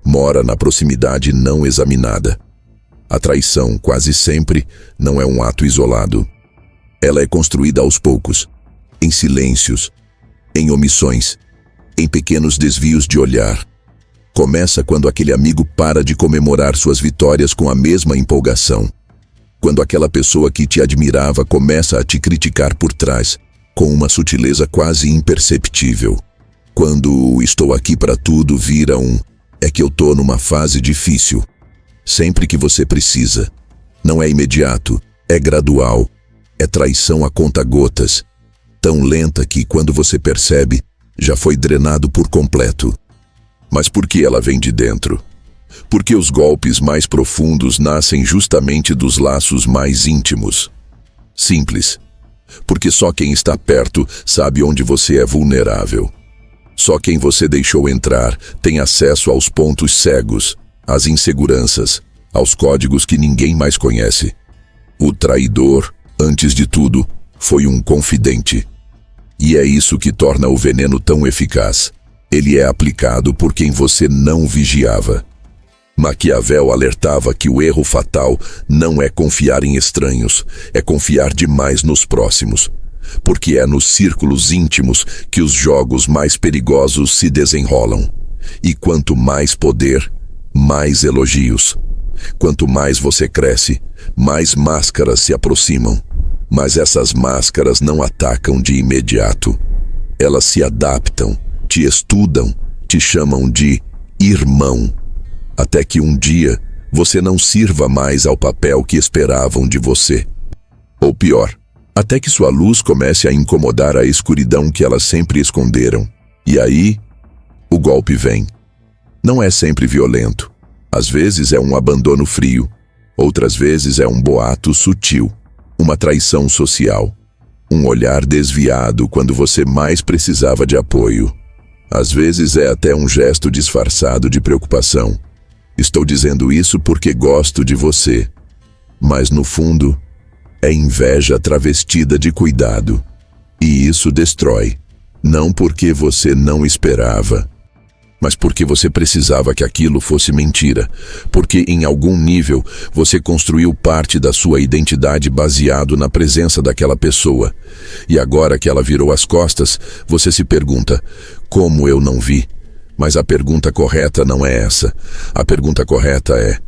mora na proximidade não examinada. A traição, quase sempre, não é um ato isolado. Ela é construída aos poucos, em silêncios, em omissões, em pequenos desvios de olhar. Começa quando aquele amigo para de comemorar suas vitórias com a mesma empolgação. Quando aquela pessoa que te admirava começa a te criticar por trás, com uma sutileza quase imperceptível. Quando o "estou aqui para tudo" vira "é que eu tô numa fase difícil". Sempre que você precisa. Não é imediato, é gradual. É traição a conta-gotas. Tão lenta que, quando você percebe, já foi drenado por completo. Mas por que ela vem de dentro? Porque os golpes mais profundos nascem justamente dos laços mais íntimos. Simples. Porque só quem está perto sabe onde você é vulnerável. Só quem você deixou entrar tem acesso aos pontos cegos, às inseguranças, aos códigos que ninguém mais conhece. O traidor, antes de tudo, foi um confidente. E é isso que torna o veneno tão eficaz. Ele é aplicado por quem você não vigiava. Maquiavel alertava que o erro fatal não é confiar em estranhos, é confiar demais nos próximos. Porque é nos círculos íntimos que os jogos mais perigosos se desenrolam. E quanto mais poder, mais elogios. Quanto mais você cresce, mais máscaras se aproximam. Mas essas máscaras não atacam de imediato. Elas se adaptam, te estudam, te chamam de irmão. Até que um dia, você não sirva mais ao papel que esperavam de você. Ou pior, até que sua luz comece a incomodar a escuridão que elas sempre esconderam. E aí, o golpe vem. Não é sempre violento. Às vezes é um abandono frio. Outras vezes é um boato sutil. Uma traição social. Um olhar desviado quando você mais precisava de apoio. Às vezes é até um gesto disfarçado de preocupação. Estou dizendo isso porque gosto de você. Mas no fundo, é inveja travestida de cuidado. E isso destrói. Não porque você não esperava, mas porque você precisava que aquilo fosse mentira. Porque em algum nível você construiu parte da sua identidade baseado na presença daquela pessoa. E agora que ela virou as costas, você se pergunta: como eu não vi? Mas a pergunta correta não é essa. A pergunta correta é: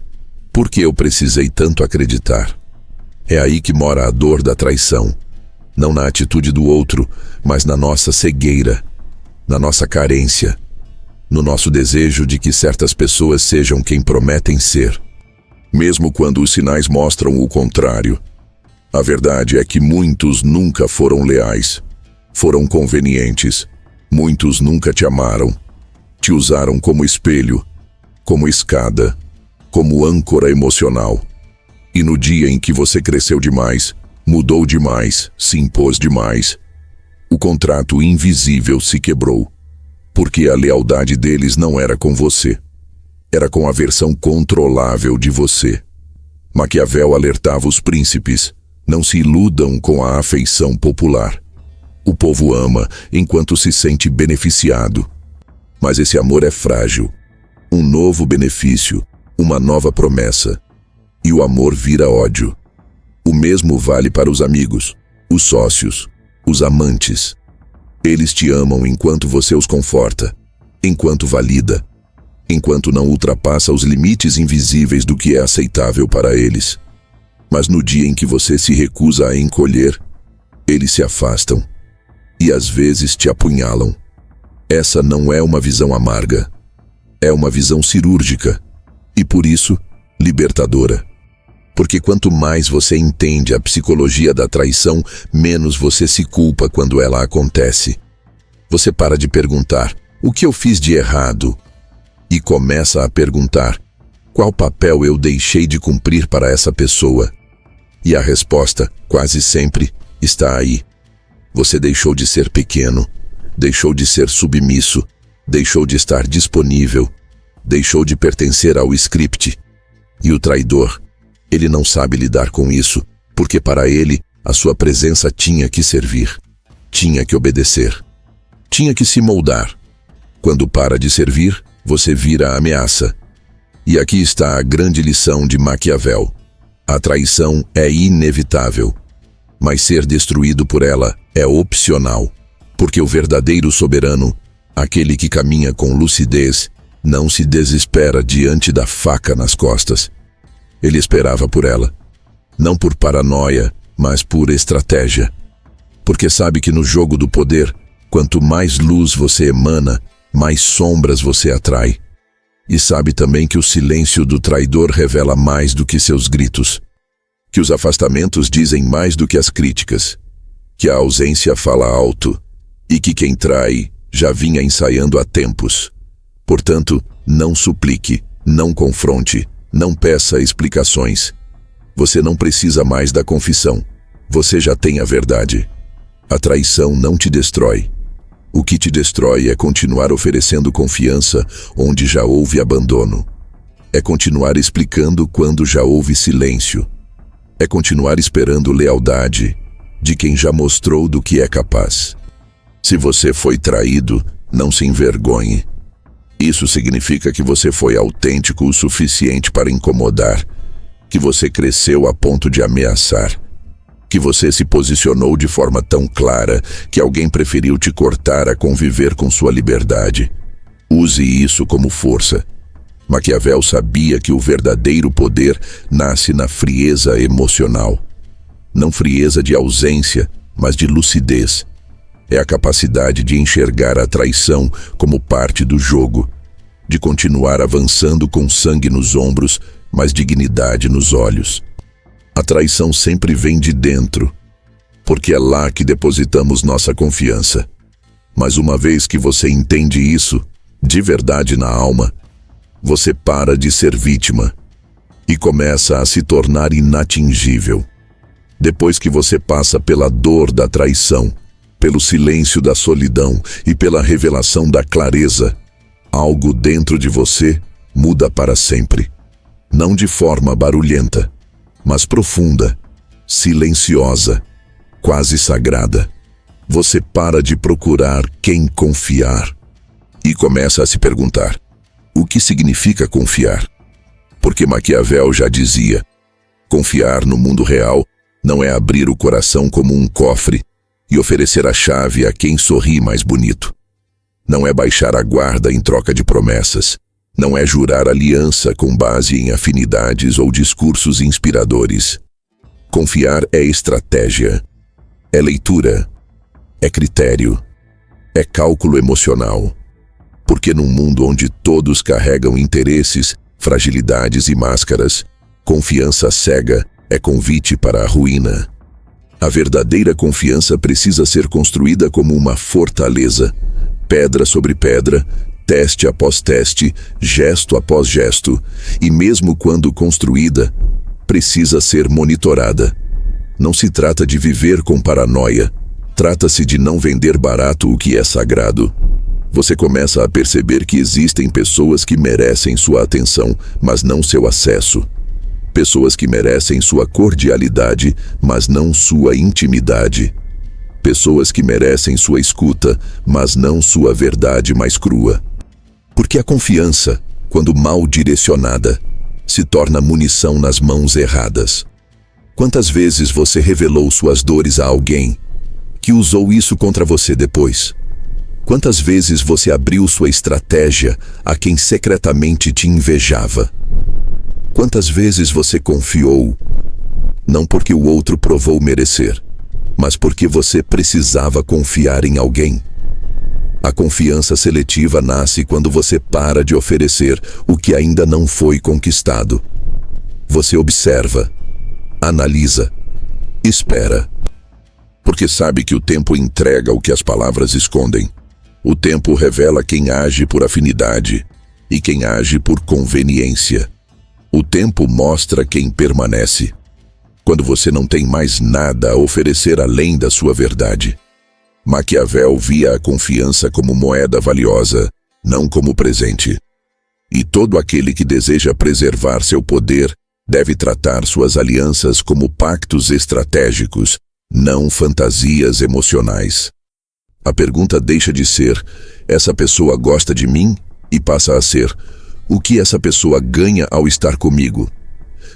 por que eu precisei tanto acreditar? É aí que mora a dor da traição. Não na atitude do outro, mas na nossa cegueira, na nossa carência, no nosso desejo de que certas pessoas sejam quem prometem ser, mesmo quando os sinais mostram o contrário. A verdade é que muitos nunca foram leais, foram convenientes. Muitos nunca te amaram. Te usaram como espelho, como escada, como âncora emocional. E no dia em que você cresceu demais, mudou demais, se impôs demais, o contrato invisível se quebrou. Porque a lealdade deles não era com você. Era com a versão controlável de você. Maquiavel alertava os príncipes: não se iludam com a afeição popular. O povo ama enquanto se sente beneficiado. Mas esse amor é frágil. Um novo benefício, uma nova promessa. E o amor vira ódio. O mesmo vale para os amigos, os sócios, os amantes. Eles te amam enquanto você os conforta, enquanto valida, enquanto não ultrapassa os limites invisíveis do que é aceitável para eles. Mas no dia em que você se recusa a encolher, eles se afastam e às vezes te apunhalam. Essa não é uma visão amarga. É uma visão cirúrgica e, por isso, libertadora. Porque quanto mais você entende a psicologia da traição, menos você se culpa quando ela acontece. Você para de perguntar: o que eu fiz de errado? E começa a perguntar: Qual papel eu deixei de cumprir para essa pessoa? E a resposta, quase sempre, está aí. Você deixou de ser pequeno, deixou de ser submisso, deixou de estar disponível, deixou de pertencer ao script. E o traidor, ele não sabe lidar com isso, porque para ele, a sua presença tinha que servir, tinha que obedecer, tinha que se moldar. Quando para de servir, você vira ameaça. E aqui está a grande lição de Maquiavel. A traição é inevitável, mas ser destruído por ela é opcional, porque o verdadeiro soberano, aquele que caminha com lucidez, não se desespera diante da faca nas costas. Ele esperava por ela, não por paranoia, mas por estratégia. Porque sabe que no jogo do poder, quanto mais luz você emana, mais sombras você atrai. E sabe também que o silêncio do traidor revela mais do que seus gritos, que os afastamentos dizem mais do que as críticas, que a ausência fala alto e que quem trai já vinha ensaiando há tempos. Portanto, não suplique, não confronte, não peça explicações. Você não precisa mais da confissão, você já tem a verdade. A traição não te destrói. O que te destrói é continuar oferecendo confiança onde já houve abandono. É continuar explicando quando já houve silêncio. É continuar esperando lealdade de quem já mostrou do que é capaz. Se você foi traído, não se envergonhe. Isso significa que você foi autêntico o suficiente para incomodar, que você cresceu a ponto de ameaçar, que você se posicionou de forma tão clara que alguém preferiu te cortar a conviver com sua liberdade. Use isso como força. Maquiavel sabia que o verdadeiro poder nasce na frieza emocional. Não frieza de ausência, mas de lucidez. É a capacidade de enxergar a traição como parte do jogo, de continuar avançando com sangue nos ombros, mas dignidade nos olhos. A traição sempre vem de dentro, porque é lá que depositamos nossa confiança. Mas uma vez que você entende isso, de verdade na alma, você para de ser vítima e começa a se tornar inatingível. Depois que você passa pela dor da traição, pelo silêncio da solidão e pela revelação da clareza, algo dentro de você muda para sempre. Não de forma barulhenta, mas profunda, silenciosa, quase sagrada. Você para de procurar quem confiar e começa a se perguntar: o que significa confiar? Porque Maquiavel já dizia: confiar no mundo real não é abrir o coração como um cofre e oferecer a chave a quem sorri mais bonito. Não é baixar a guarda em troca de promessas. Não é jurar aliança com base em afinidades ou discursos inspiradores. Confiar é estratégia, é leitura, é critério, é cálculo emocional. Porque num mundo onde todos carregam interesses, fragilidades e máscaras, confiança cega é convite para a ruína. A verdadeira confiança precisa ser construída como uma fortaleza, pedra sobre pedra, teste após teste, gesto após gesto, e mesmo quando construída, precisa ser monitorada. Não se trata de viver com paranoia, trata-se de não vender barato o que é sagrado. Você começa a perceber que existem pessoas que merecem sua atenção, mas não seu acesso. Pessoas que merecem sua cordialidade, mas não sua intimidade. Pessoas que merecem sua escuta, mas não sua verdade mais crua. Porque a confiança, quando mal direcionada, se torna munição nas mãos erradas. Quantas vezes você revelou suas dores a alguém que usou isso contra você depois? Quantas vezes você abriu sua estratégia a quem secretamente te invejava? Quantas vezes você confiou, não porque o outro provou merecer, mas porque você precisava confiar em alguém? A confiança seletiva nasce quando você para de oferecer o que ainda não foi conquistado. Você observa, analisa, espera. Porque sabe que o tempo entrega o que as palavras escondem. O tempo revela quem age por afinidade e quem age por conveniência. O tempo mostra quem permanece. Quando você não tem mais nada a oferecer além da sua verdade. Maquiavel via a confiança como moeda valiosa, não como presente. E todo aquele que deseja preservar seu poder deve tratar suas alianças como pactos estratégicos, não fantasias emocionais. A pergunta deixa de ser, essa pessoa gosta de mim? E passa a ser, o que essa pessoa ganha ao estar comigo?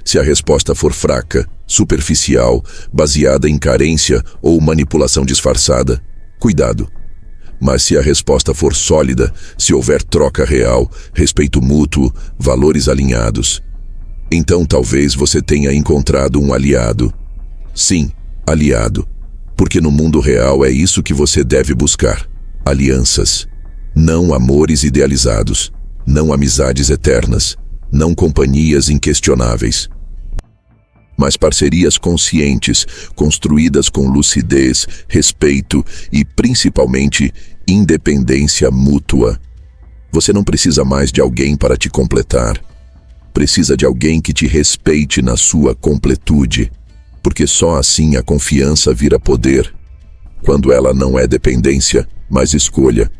Se a resposta for fraca, superficial, baseada em carência ou manipulação disfarçada, cuidado. Mas se a resposta for sólida, se houver troca real, respeito mútuo, valores alinhados, então talvez você tenha encontrado um aliado. Sim, aliado. Porque no mundo real é isso que você deve buscar. Alianças. Não amores idealizados. Não amizades eternas. Não companhias inquestionáveis. Mas parcerias conscientes, construídas com lucidez, respeito e, principalmente, independência mútua. Você não precisa mais de alguém para te completar. Precisa de alguém que te respeite na sua completude, porque só assim a confiança vira poder. Quando ela não é dependência, mas escolha.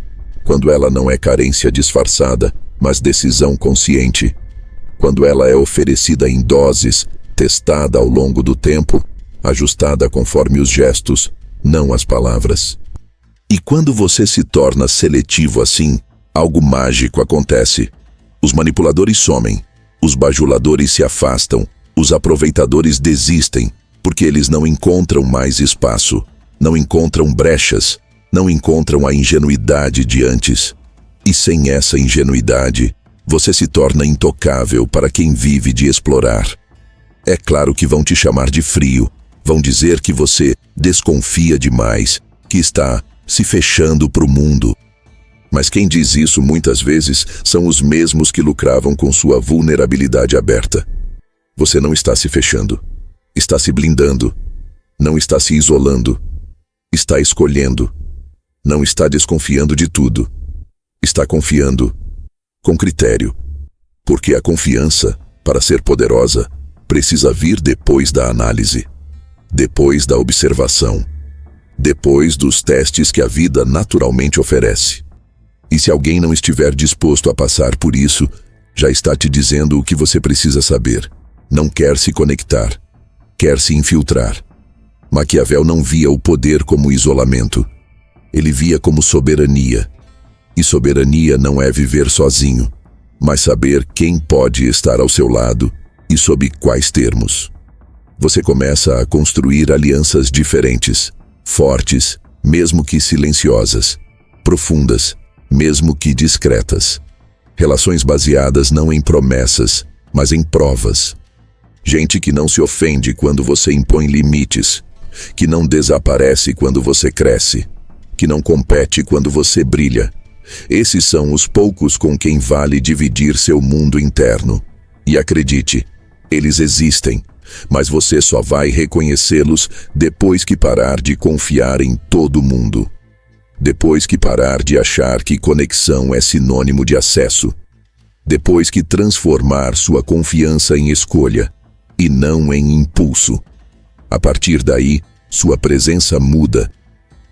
Quando ela não é carência disfarçada, mas decisão consciente. Quando ela é oferecida em doses, testada ao longo do tempo, ajustada conforme os gestos, não as palavras. E quando você se torna seletivo assim, algo mágico acontece. Os manipuladores somem, os bajuladores se afastam, os aproveitadores desistem, porque eles não encontram mais espaço, não encontram brechas, não encontram a ingenuidade de antes. E sem essa ingenuidade, você se torna intocável para quem vive de explorar. É claro que vão te chamar de frio, vão dizer que você desconfia demais, que está se fechando para o mundo. Mas quem diz isso muitas vezes são os mesmos que lucravam com sua vulnerabilidade aberta. Você não está se fechando, está se blindando, não está se isolando, está escolhendo, não está desconfiando de tudo, está confiando, com critério. Porque a confiança, para ser poderosa, precisa vir depois da análise, depois da observação, depois dos testes que a vida naturalmente oferece. E se alguém não estiver disposto a passar por isso, já está te dizendo o que você precisa saber. Não quer se conectar, quer se infiltrar. Maquiavel não via o poder como isolamento. Ele via como soberania. E soberania não é viver sozinho, mas saber quem pode estar ao seu lado e sob quais termos. Você começa a construir alianças diferentes, fortes, mesmo que silenciosas, profundas, mesmo que discretas. Relações baseadas não em promessas, mas em provas. Gente que não se ofende quando você impõe limites, que não desaparece quando você cresce, que não compete quando você brilha. Esses são os poucos com quem vale dividir seu mundo interno. E acredite, eles existem, mas você só vai reconhecê-los depois que parar de confiar em todo mundo. Depois que parar de achar que conexão é sinônimo de acesso. Depois que transformar sua confiança em escolha, e não em impulso. A partir daí, sua presença muda,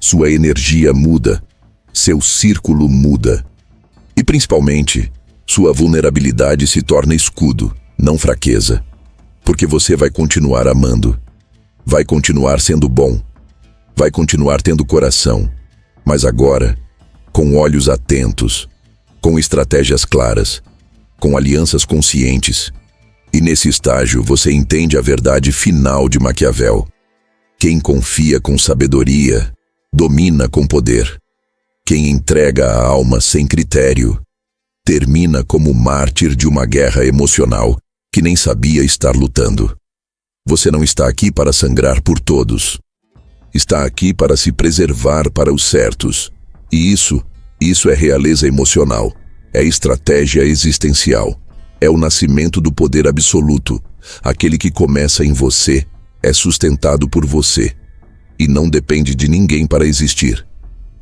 sua energia muda, seu círculo muda. E principalmente, sua vulnerabilidade se torna escudo, não fraqueza. Porque você vai continuar amando, vai continuar sendo bom, vai continuar tendo coração. Mas agora, com olhos atentos, com estratégias claras, com alianças conscientes. E nesse estágio você entende a verdade final de Maquiavel. Quem confia com sabedoria, domina com poder. Quem entrega a alma sem critério, termina como mártir de uma guerra emocional que nem sabia estar lutando. Você não está aqui para sangrar por todos. Está aqui para se preservar para os certos. E isso é realeza emocional. É estratégia existencial. É o nascimento do poder absoluto. Aquele que começa em você, é sustentado por você. E não depende de ninguém para existir.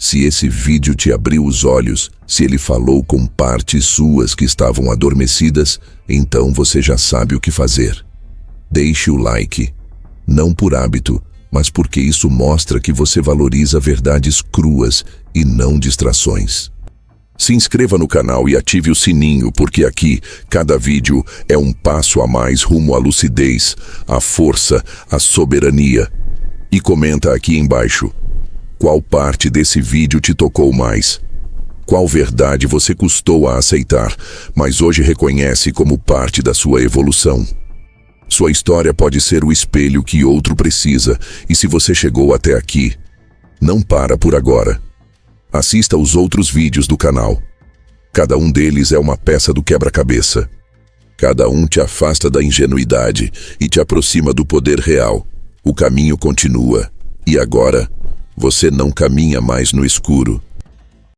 Se esse vídeo te abriu os olhos, se ele falou com partes suas que estavam adormecidas, então você já sabe o que fazer. Deixe o like, não por hábito, mas porque isso mostra que você valoriza verdades cruas e não distrações. Se inscreva no canal e ative o sininho, porque aqui, cada vídeo é um passo a mais rumo à lucidez, à força, à soberania. E comenta aqui embaixo. Qual parte desse vídeo te tocou mais? Qual verdade você custou a aceitar, mas hoje reconhece como parte da sua evolução? Sua história pode ser o espelho que outro precisa, e se você chegou até aqui, não para por agora. Assista os outros vídeos do canal. Cada um deles é uma peça do quebra-cabeça. Cada um te afasta da ingenuidade e te aproxima do poder real. O caminho continua. E agora, você não caminha mais no escuro.